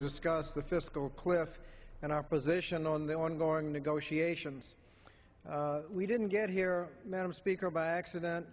Discuss the fiscal cliff and our position on the ongoing negotiations. We didn't get here, Madam Speaker, by accident.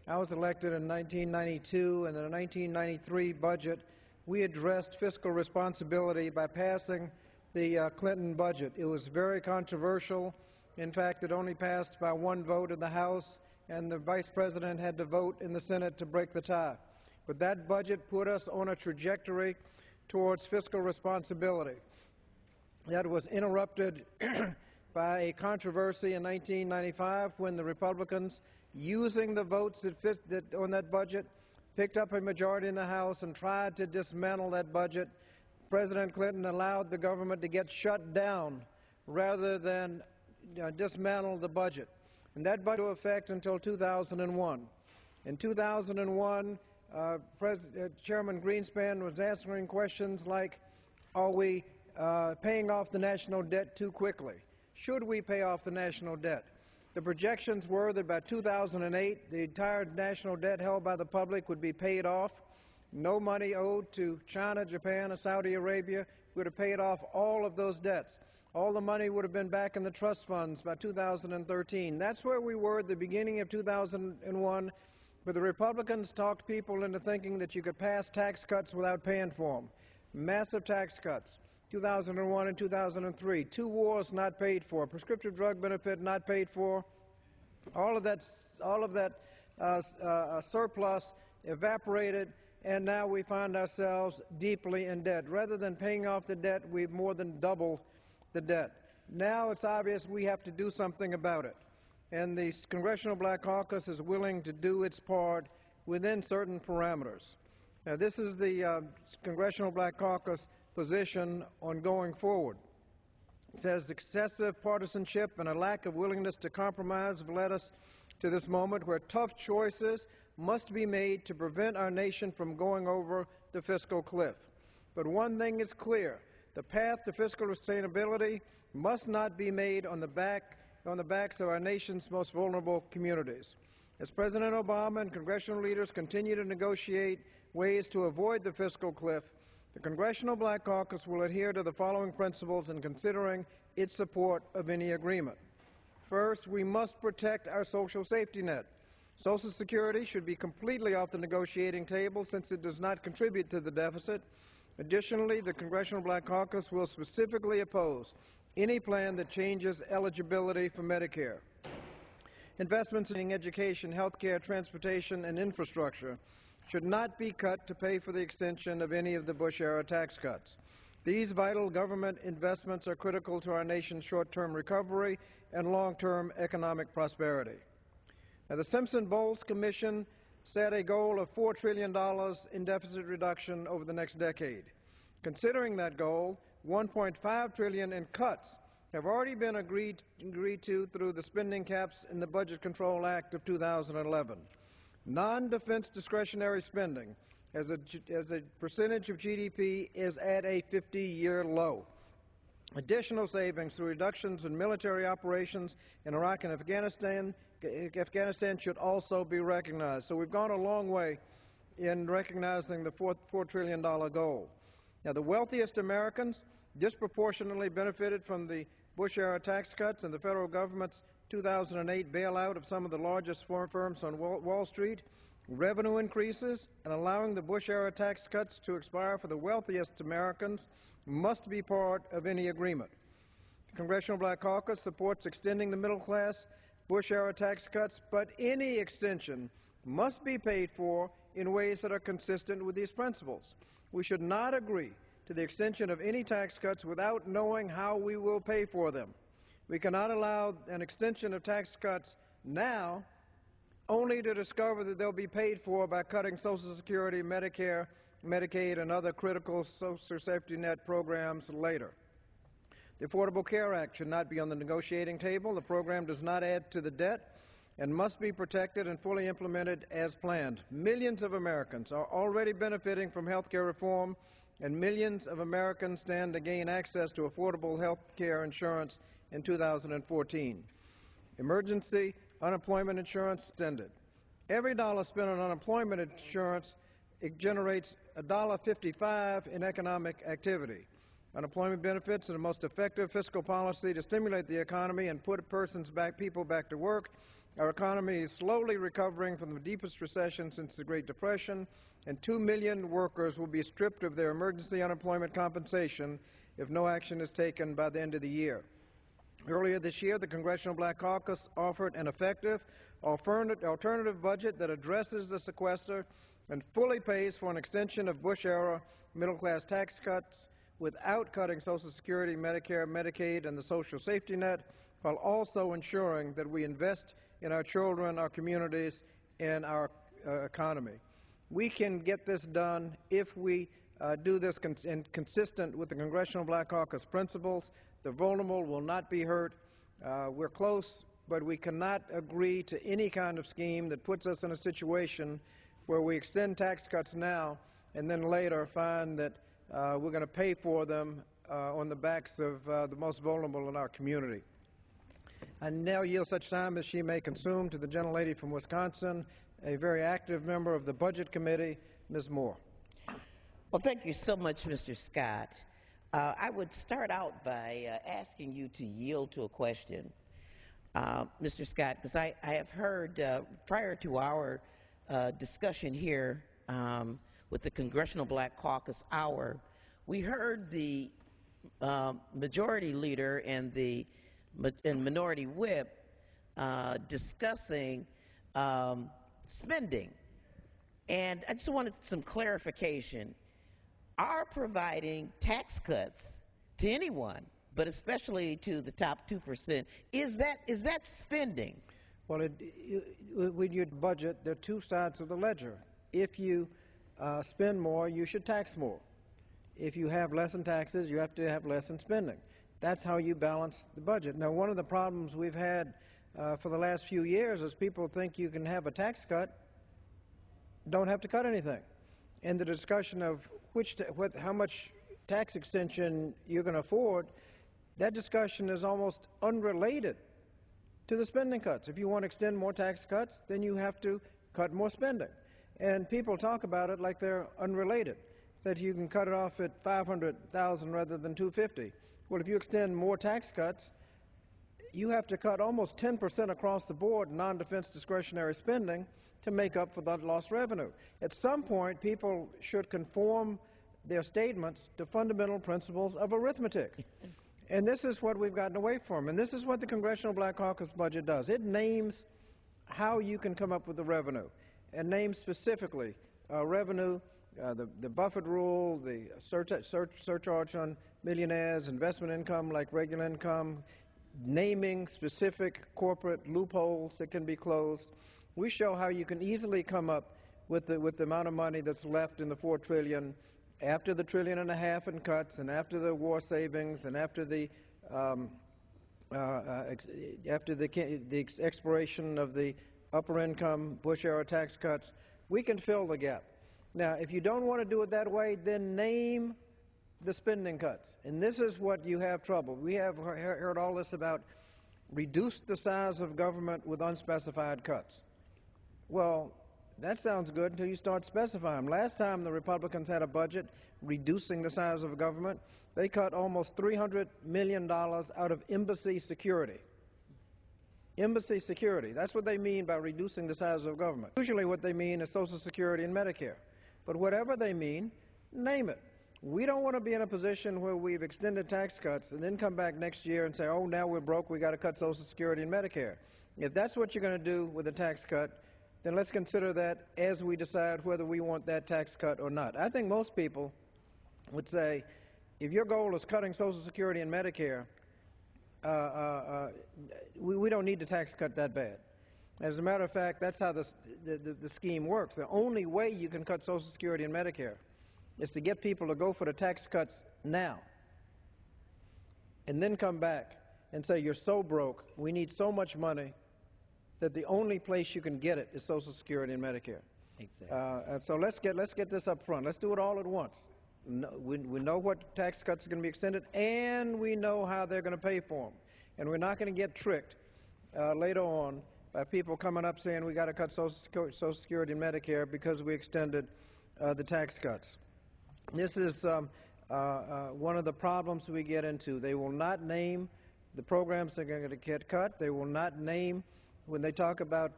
I was elected in 1992, and in the 1993 budget, we addressed fiscal responsibility by passing the Clinton budget. It was very controversial. In fact, it only passed by one vote in the House, and the Vice President had to vote in the Senate to break the tie. But that budget put us on a trajectory towards fiscal responsibility. That was interrupted by a controversy in 1995 when the Republicans, using the votes on that budget, picked up a majority in the House and tried to dismantle that budget. President Clinton allowed the government to get shut down rather than dismantle the budget. And that budget was in effect until 2001. In 2001, Chairman Greenspan was answering questions like, are we paying off the national debt too quickly? Should we pay off the national debt? The projections were that by 2008, the entire national debt held by the public would be paid off. No money owed to China, Japan, or Saudi Arabia. We would have paid off all of those debts. All the money would have been back in the trust funds by 2013. That's where we were at the beginning of 2001. But the Republicans talked people into thinking that you could pass tax cuts without paying for them. Massive tax cuts, 2001 and 2003. Two wars not paid for. Prescriptive drug benefit not paid for. All of that surplus evaporated, and now we find ourselves deeply in debt. Rather than paying off the debt, we've more than doubled the debt. Now it's obvious we have to do something about it. And the Congressional Black Caucus is willing to do its part within certain parameters. Now, this is the Congressional Black Caucus position on going forward. It says excessive partisanship and a lack of willingness to compromise have led us to this moment where tough choices must be made to prevent our nation from going over the fiscal cliff. But one thing is clear. The path to fiscal sustainability must not be made on the backs of our nation's most vulnerable communities. As President Obama and congressional leaders continue to negotiate ways to avoid the fiscal cliff, the Congressional Black Caucus will adhere to the following principles in considering its support of any agreement. First, we must protect our social safety net. Social Security should be completely off the negotiating table since it does not contribute to the deficit. Additionally, the Congressional Black Caucus will specifically oppose any plan that changes eligibility for Medicare. Investments in education, health care, transportation, and infrastructure should not be cut to pay for the extension of any of the Bush-era tax cuts. These vital government investments are critical to our nation's short-term recovery and long-term economic prosperity. Now, the Simpson-Bowles Commission set a goal of $4 trillion in deficit reduction over the next decade. Considering that goal, $1.5 trillion in cuts have already been agreed to through the spending caps in the Budget Control Act of 2011. Non-defense discretionary spending as a percentage of GDP is at a 50-year low. Additional savings through reductions in military operations in Iraq and Afghanistan should also be recognized. So we've gone a long way in recognizing the $4 trillion goal. Now, the wealthiest Americans disproportionately benefited from the Bush-era tax cuts and the federal government's 2008 bailout of some of the largest firms on Wall Street. Revenue increases and allowing the Bush-era tax cuts to expire for the wealthiest Americans must be part of any agreement. The Congressional Black Caucus supports extending the middle-class Bush-era tax cuts, but any extension must be paid for in ways that are consistent with these principles. We should not agree to the extension of any tax cuts without knowing how we will pay for them. We cannot allow an extension of tax cuts now only to discover that they'll be paid for by cutting Social Security, Medicare, Medicaid, and other critical social safety net programs later. The Affordable Care Act should not be on the negotiating table. The program does not add to the debt and must be protected and fully implemented as planned. Millions of Americans are already benefiting from health care reform, and millions of Americans stand to gain access to affordable health care insurance in 2014. Emergency unemployment insurance extended. Every dollar spent on unemployment insurance, it generates $1.55 in economic activity. Unemployment benefits are the most effective fiscal policy to stimulate the economy and put people back to work. Our economy is slowly recovering from the deepest recession since the Great Depression, and 2 million workers will be stripped of their emergency unemployment compensation if no action is taken by the end of the year. Earlier this year, the Congressional Black Caucus offered an effective alternative budget that addresses the sequester and fully pays for an extension of Bush-era middle-class tax cuts without cutting Social Security, Medicare, Medicaid, and the social safety net, while also ensuring that we invest in our children, our communities, and our economy. We can get this done if we do this consistent with the Congressional Black Caucus principles. The vulnerable will not be hurt. We're close, but we cannot agree to any kind of scheme that puts us in a situation where we extend tax cuts now and then later find that we're going to pay for them on the backs of the most vulnerable in our community. I now yield such time as she may consume to the gentlelady from Wisconsin, a very active member of the Budget Committee, Ms. Moore. Well, thank you so much, Mr. Scott. I would start out by asking you to yield to a question, Mr. Scott, because I have heard prior to our discussion here with the Congressional Black Caucus Hour, we heard the majority leader and the minority whip discussing spending. And I just wanted some clarification. Are providing tax cuts to anyone, but especially to the top 2%, is that spending? Well, when you budget, there are two sides of the ledger. If you spend more, you should tax more. If you have less in taxes, you have to have less in spending. That's how you balance the budget. Now, one of the problems we've had for the last few years is people think you can have a tax cut, don't have to cut anything. And the discussion of how much tax extension you're going to afford, that discussion is almost unrelated to the spending cuts. If you want to extend more tax cuts, then you have to cut more spending. And people talk about it like they're unrelated, that you can cut it off at 500,000 rather than 250. Well, if you extend more tax cuts, you have to cut almost 10% across the board non-defense discretionary spending to make up for that lost revenue. At some point, people should conform their statements to fundamental principles of arithmetic. And this is what we've gotten away from. And this is what the Congressional Black Caucus budget does. It names how you can come up with the revenue, and names specifically revenue, the Buffett rule, the surcharge on millionaires, investment income like regular income, naming specific corporate loopholes that can be closed. We show how you can easily come up with the amount of money that's left in the $4 trillion after the $1.5 trillion in cuts, and after the war savings, and after the expiration of the upper income Bush-era tax cuts. We can fill the gap. Now, if you don't want to do it that way, then name the spending cuts. And this is what you have trouble. We have heard all this about reduce the size of government with unspecified cuts. Well, that sounds good until you start specifying. Last time the Republicans had a budget reducing the size of government, they cut almost $300 million out of embassy security. Embassy security. That's what they mean by reducing the size of government. Usually what they mean is Social Security and Medicare. But whatever they mean, name it. We don't want to be in a position where we've extended tax cuts and then come back next year and say, oh, now we're broke, we got to cut Social Security and Medicare. If that's what you're going to do with a tax cut, then let's consider that as we decide whether we want that tax cut or not. I think most people would say, if your goal is cutting Social Security and Medicare, we don't need the tax cut that bad. As a matter of fact, that's how the scheme works. The only way you can cut Social Security and Medicare is to get people to go for the tax cuts now and then come back and say, you're so broke, we need so much money that the only place you can get it is Social Security and Medicare. Exactly. And so let's get this up front. Let's do it all at once. No, we know what tax cuts are going to be extended, and we know how they're going to pay for them. And we're not going to get tricked later on by people coming up saying we got to cut Social Security and Medicare because we extended the tax cuts. This is one of the problems we get into. They will not name the programs that are going to get cut. They will not name, when they talk about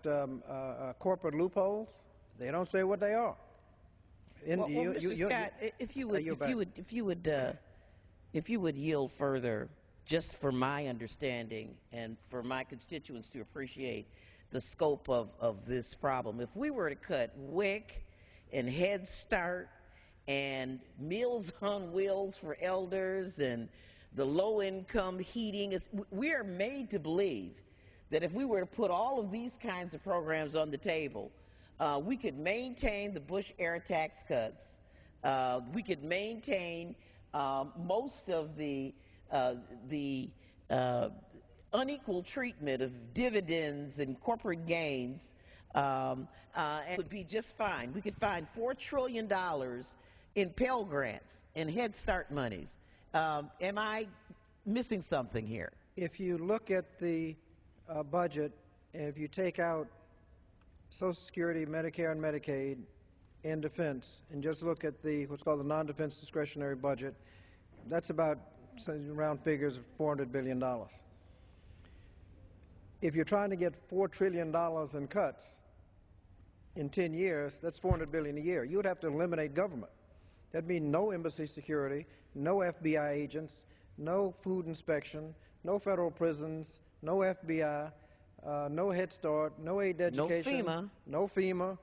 corporate loopholes, they don't say what they are. Well, Mr. Scott, if you would yield further, just for my understanding and for my constituents to appreciate the scope of this problem. If we were to cut WIC and Head Start and Meals on Wheels for elders and the low-income heating, we are made to believe that if we were to put all of these kinds of programs on the table, we could maintain the Bush-era tax cuts. We could maintain most of the unequal treatment of dividends and corporate gains, and it would be just fine. We could find $4 trillion in Pell Grants and Head Start monies. Am I missing something here? If you look at the budget, if you take out Social Security, Medicare and Medicaid, and defense, and just look at the what's called the non-defense discretionary budget, that's about, round figures, of $400 billion. If you're trying to get $4 trillion in cuts in 10 years, that's $400 billion a year. You would have to eliminate government. That'd mean no embassy security, no FBI agents, no food inspection, no federal prisons, no FBI, no Head Start, no aid to education, no FEMA,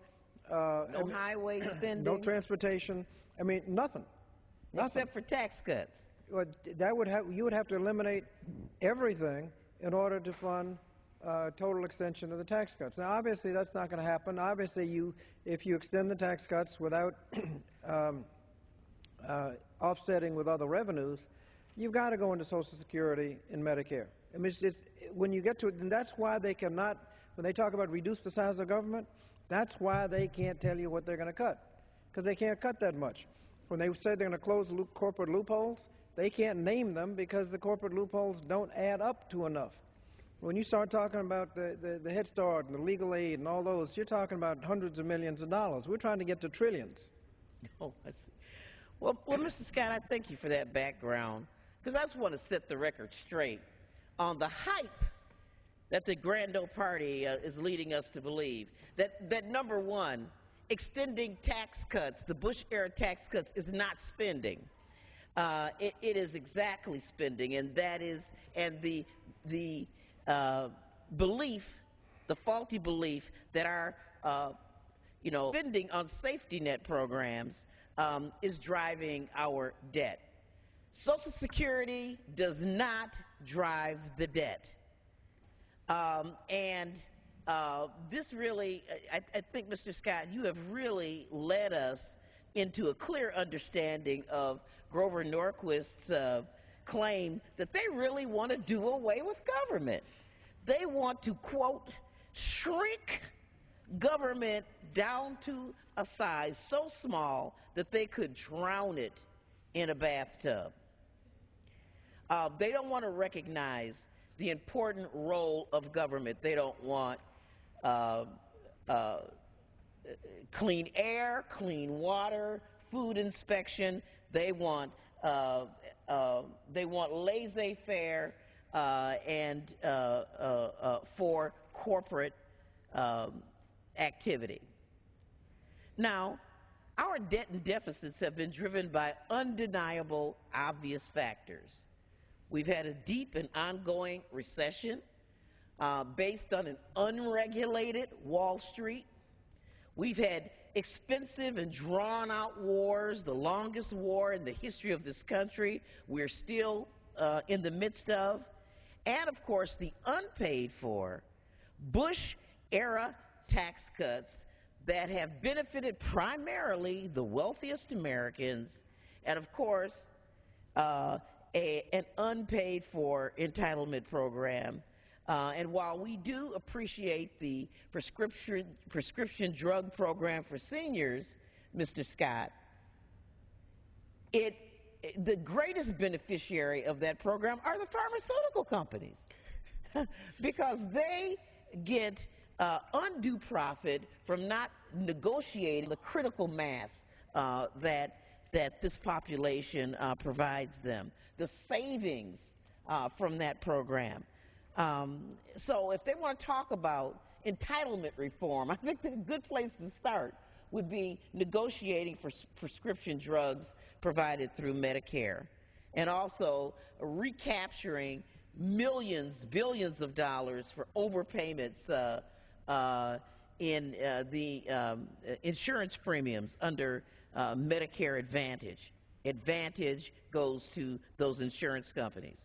no highway spending, no transportation. I mean, nothing. Except for tax cuts. Well, you would have to eliminate everything in order to fund total extension of the tax cuts. Now, obviously, that's not going to happen. Obviously, if you extend the tax cuts without offsetting with other revenues, you've got to go into Social Security and Medicare. I mean, when you get to it, and that's why they cannot, when they talk about reduce the size of government, that's why they can't tell you what they're going to cut, because they can't cut that much. When they say they're going to close corporate loopholes, they can't name them because the corporate loopholes don't add up to enough. When you start talking about the Head Start and the legal aid and all those, you're talking about hundreds of millions of dollars. We're trying to get to trillions. Oh, I see. Well, Mr. Scott, I thank you for that background, because I just want to set the record straight on the hype that the grand old party is leading us to believe. That number one, extending tax cuts, the Bush-era tax cuts, is not spending. It is exactly spending, and that is, and the belief, the faulty belief that our, spending on safety net programs is driving our debt. Social Security does not drive the debt. This really, I think, Mr. Scott, you have really led us into a clear understanding of Grover Norquist's claim that they really want to do away with government. They want to, quote, shrink government down to a size so small that they could drown it in a bathtub. They don't want to recognize the important role of government. They don't want clean air, clean water, food inspection. They want laissez-faire and for corporate activity. Now, our debt and deficits have been driven by undeniable, obvious factors. We've had a deep and ongoing recession based on an unregulated Wall Street. We've had expensive and drawn-out wars, the longest war in the history of this country we're still in the midst of. And, of course, the unpaid-for Bush-era tax cuts that have benefited primarily the wealthiest Americans, and, of course, an unpaid-for entitlement program. And while we do appreciate the prescription drug program for seniors, Mr. Scott, the greatest beneficiary of that program are the pharmaceutical companies because they get undue profit from not negotiating the critical mass that that this population provides them, the savings from that program. So if they want to talk about entitlement reform, I think that a good place to start would be negotiating for prescription drugs provided through Medicare, and also recapturing millions, billions of dollars for overpayments in the insurance premiums under Medicare Advantage. Advantage goes to those insurance companies.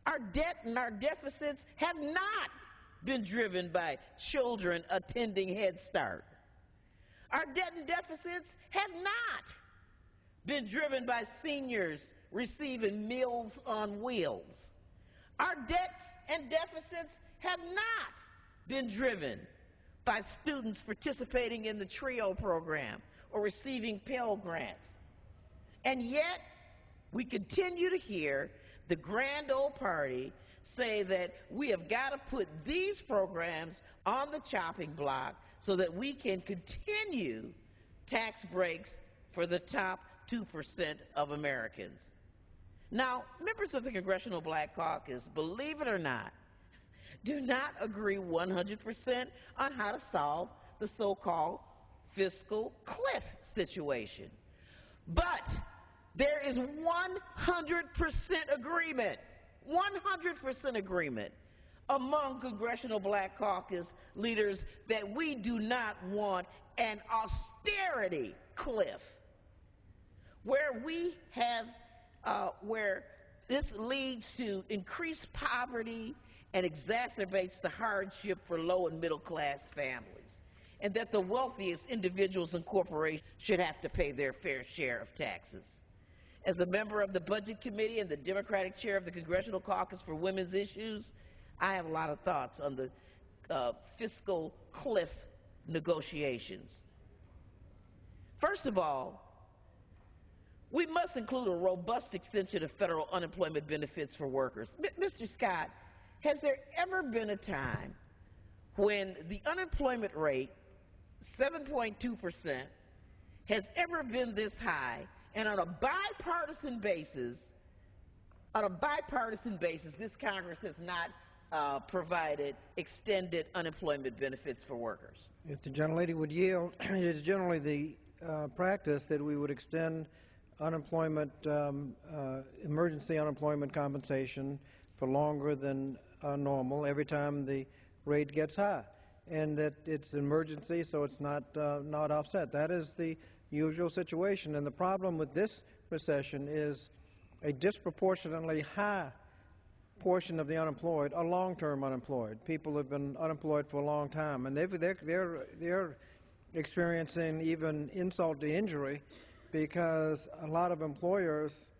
Our debt and our deficits have not been driven by children attending Head Start. Our debt and deficits have not been driven by seniors receiving Meals on Wheels. Our debts and deficits have not been driven by students participating in the TRIO program or receiving Pell Grants. And yet, we continue to hear the grand old party say that we have got to put these programs on the chopping block so that we can continue tax breaks for the top 2% of Americans. Now, members of the Congressional Black Caucus, believe it or not, do not agree 100% on how to solve the so-called fiscal cliff situation. But there is 100% agreement, 100% agreement among Congressional Black Caucus leaders that we do not want an austerity cliff where we have where this leads to increased poverty and exacerbates the hardship for low and middle class families, and that the wealthiest individuals and corporations should have to pay their fair share of taxes. As a member of the Budget Committee and the Democratic chair of the Congressional Caucus for Women's Issues, I have a lot of thoughts on the fiscal cliff negotiations. First of all, we must include a robust extension of federal unemployment benefits for workers. Mr. Scott, has there ever been a time when the unemployment rate, 7.2%, has ever been this high, and on a bipartisan basis, this Congress has not provided extended unemployment benefits for workers? If the gentlelady would yield, it is generally the practice that we would extend unemployment, emergency unemployment compensation for longer than normal every time the rate gets high, and that it's emergency, so it's not offset. That is the usual situation, and the problem with this recession is a disproportionately high portion of the unemployed are long-term unemployed. People have been unemployed for a long time, and they're experiencing even insult to injury, because a lot of employers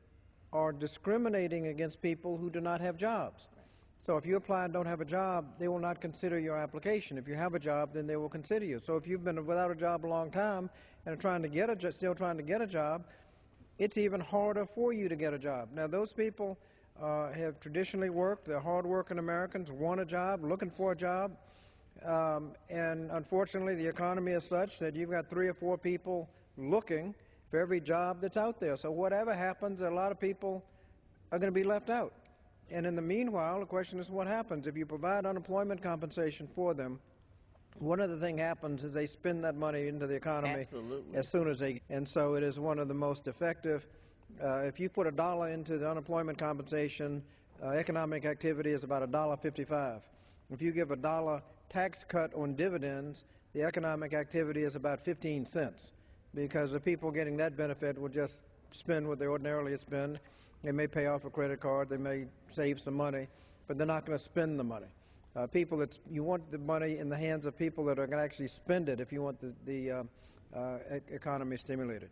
are discriminating against people who do not have jobs. So if you apply and don't have a job, they will not consider your application. If you have a job, then they will consider you. So if you've been without a job a long time and are still trying to get a job, it's even harder for you to get a job. Now, those people have traditionally worked. They're hard-working Americans, want a job, looking for a job. And unfortunately, the economy is such that you've got 3 or 4 people looking for every job that's out there. So whatever happens, a lot of people are going to be left out. And in the meanwhile, the question is what happens? If you provide unemployment compensation for them, one of the things happens is they spend that money into the economy. Absolutely. As soon as they, and so it is one of the most effective. If you put $1 into the unemployment compensation, economic activity is about $1.55. If you give $1 tax cut on dividends, the economic activity is about 15 cents. Because the people getting that benefit will just spend what they ordinarily spend. They may pay off a credit card, they may save some money, but they're not going to spend the money. You want the money in the hands of people that are going to actually spend it if you want the economy stimulated.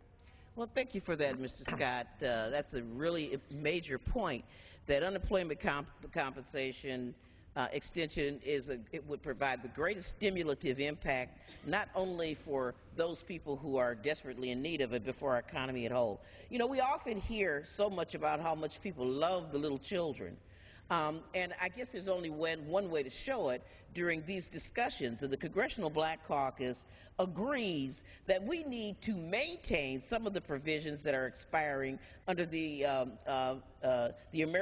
Well, thank you for that, Mr. Scott. That's a really major point, that unemployment compensation extension it would provide the greatest stimulative impact, not only for those people who are desperately in need of it, but for our economy at whole. You know, we often hear so much about how much people love the little children. And I guess there's only one way to show it during these discussions. And the Congressional Black Caucus agrees that we need to maintain some of the provisions that are expiring under the American